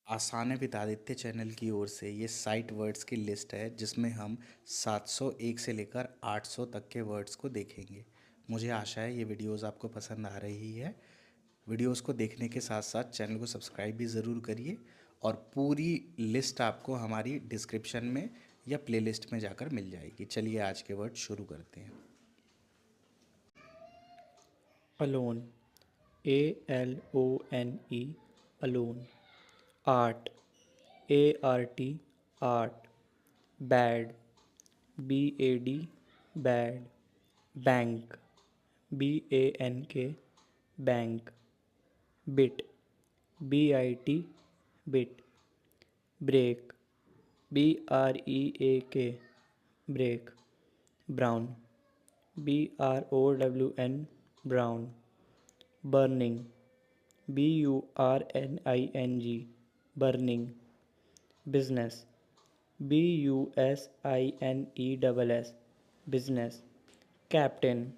आसान है विद्यादित्य चैनल की ओर से ये साइट वर्ड्स की लिस्ट है जिसमें हम 701 से लेकर 800 तक के वर्ड्स को देखेंगे। मुझे आशा है ये वीडियोस आपको पसंद आ रही है। वीडियोस को देखने के साथ साथ चैनल को सब्सक्राइब भी ज़रूर करिए और पूरी लिस्ट आपको हमारी डिस्क्रिप्शन में या प्लेलिस्ट में जाकर मिल जाएगी। चलिए आज के वर्ड शुरू करते हैं। alone, alone, alone. Art, art, art. Bad, bad, bad. Bank, bank, bank. Bit, bit, bit. Break, break, break. Brown, brown, brown. Burning, burning, burning. Business, business, business. Captain,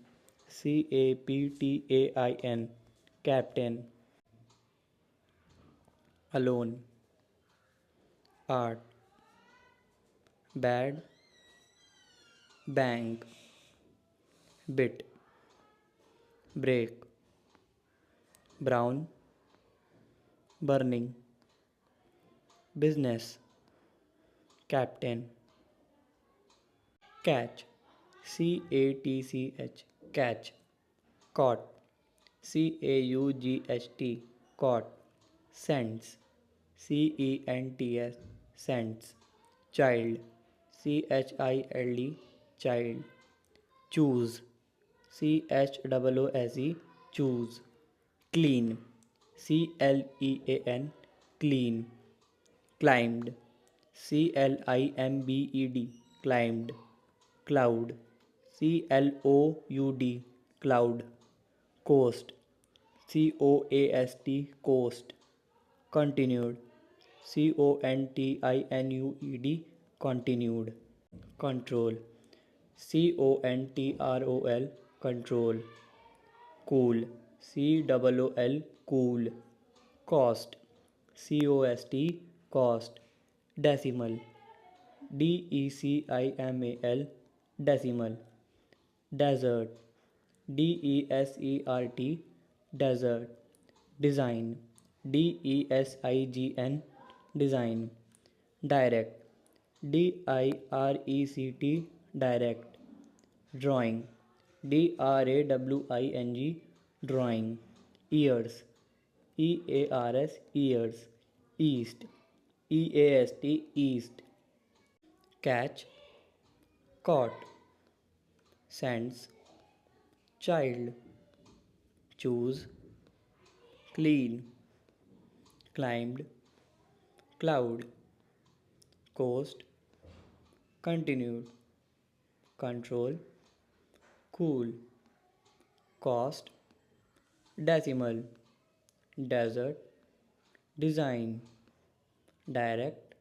captain, captain. Alone, art. Bad, bank. Bit, break. Brown, burning. Business, captain. Catch, catch, catch. Caught, caught, caught. Cents, cents, cents. Child, child, child. Choose, choose, choose. Clean, clean, clean. Climbed, climbed, climbed. Cloud, cloud, cloud. Coast, coast, coast. Continued, continued, continued. Control, control, control. Cool, cool, cool. Cost, cost, cost. Decimal, decimal, decimal. Desert, desert, desert. Design, design, design. Direct, direct, direct. Drawing, drawing, drawing. Ears, ears, ears. East, east, east. Catch, caught. Sense, child. Choose, clean. Climbed, cloud. Coast, continued. Control, cool. Cost, decimal. Desert, design. Direct,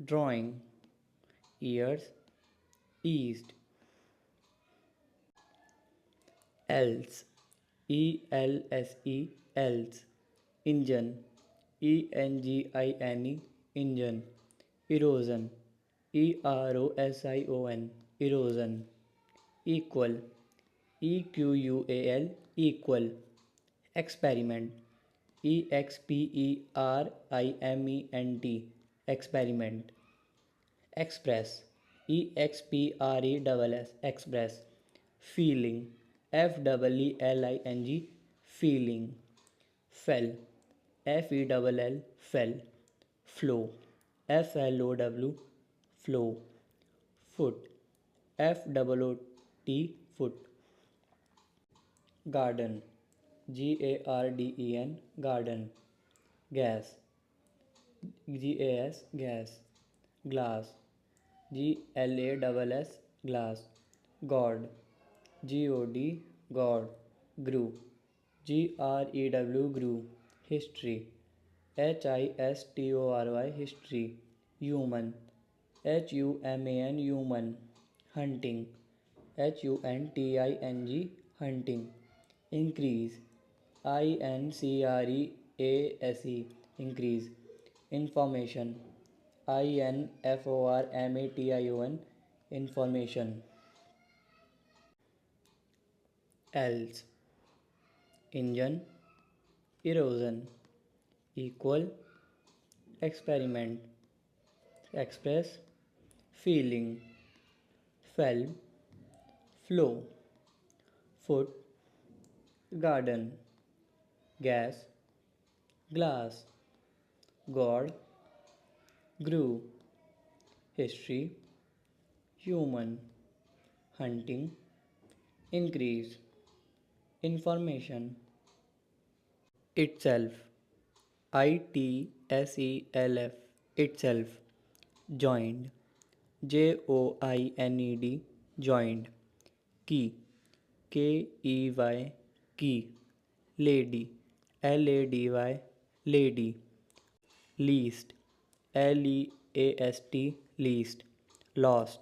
drawing. Ears, east. Else, else, else. Engine, engine, engine. Erosion, erosion, erosion. Equal, equal, equal. Experiment, experiment, experiment. Express, express, express. Feeling, feeling, feeling. Fell, fell, fell. Flow, flow, flow. Foot, foot, foot. Garden, garden, garden. Gas, gas. Glass, glass, glass. God, god, god. Grew, grew. History, history, history. Human, human, human. Hunting, hunting, hunting. Increase, increase. Increase. information, information, information. Else, engine, erosion, equal, experiment, express, feeling, fell, flow, foot, garden, gas, glass, god, grew, history, human, hunting, increase, information, itself, itself, itself, joined, joined, joined, key, key, key, lady, lady, lady, least, least, least, lost,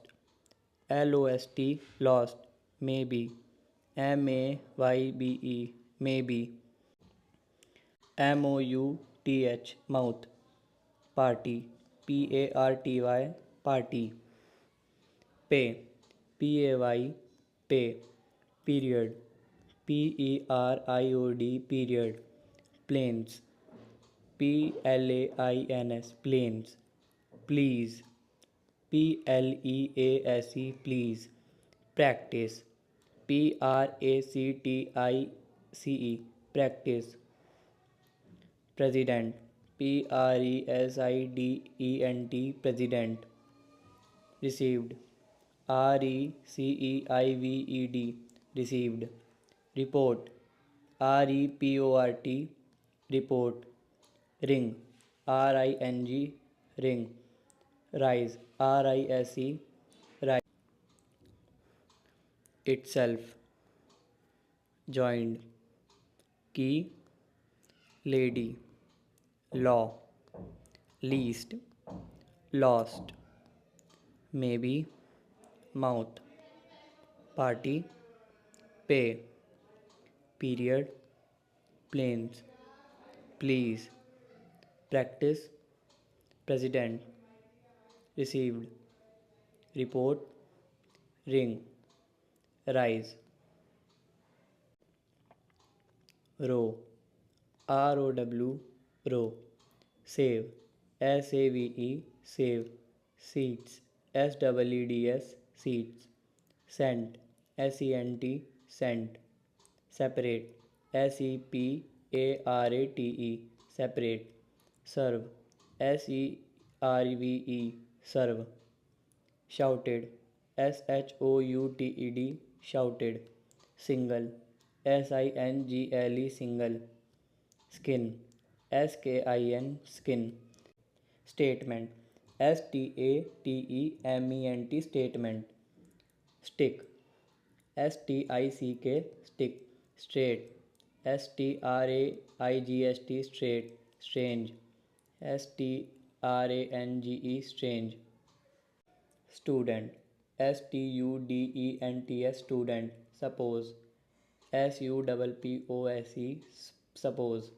lost, lost, maybe, maybe, maybe, mouth, mouth, party, party, party, pay, pay, period, period, planes, plains, planes, please, please, please, practice, practice, practice, president, president, president, received, received, received, report, report, report, ring, ring, ring, rise, rise, rise, itself, joined, key, lady, law, least, lost, maybe, mouth, party, pay, period, planes, please, practice, president, received, report, ring, rise, row, row, save, save, seats, seeds, seats, scent, scent, separate, separate, separate, serve, serve, serve, shouted, shouted, shouted, single, single, single, skin, skin, skin, statement, statement, statement, stick, stick, stick, straight, straight, straight, strange, strange, strange, student, student, student, suppose, suppose, suppose,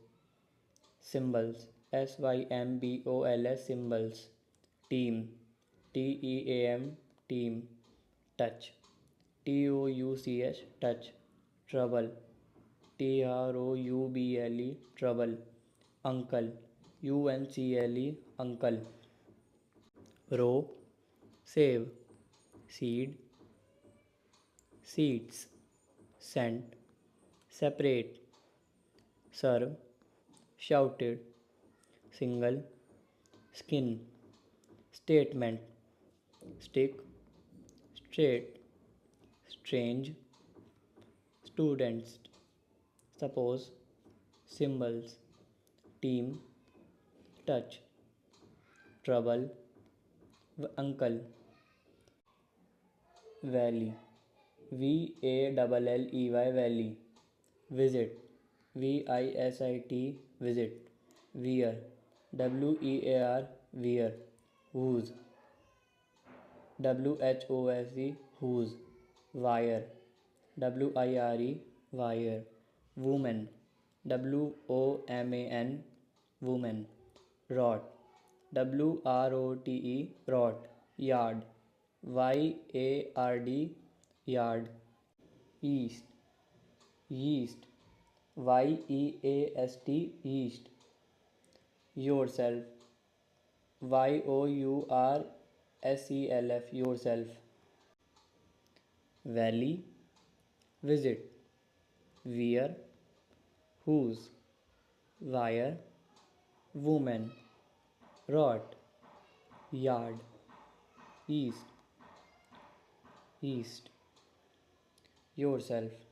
symbols, symbols, symbols, team, team, team, touch, touch, touch, trouble, trouble, trouble, uncle, uncle, uncle, row, save, seed, seeds, scent, separate, serve, shouted, single, skin, statement, stick, straight, strange, students, suppose, symbols, team, touch, trouble, uncle, valley, valley, valley, visit, visit, wear, wear, whose, whose, wire, wire, woman, woman, woman, rod, WROTE, rot, yard, YARD, yard, east, yeast, YEAST, yeast, yourself, YOURSELF, yourself, valley, visit, where, whose, wire, woman, rot, yard, east, east, yourself.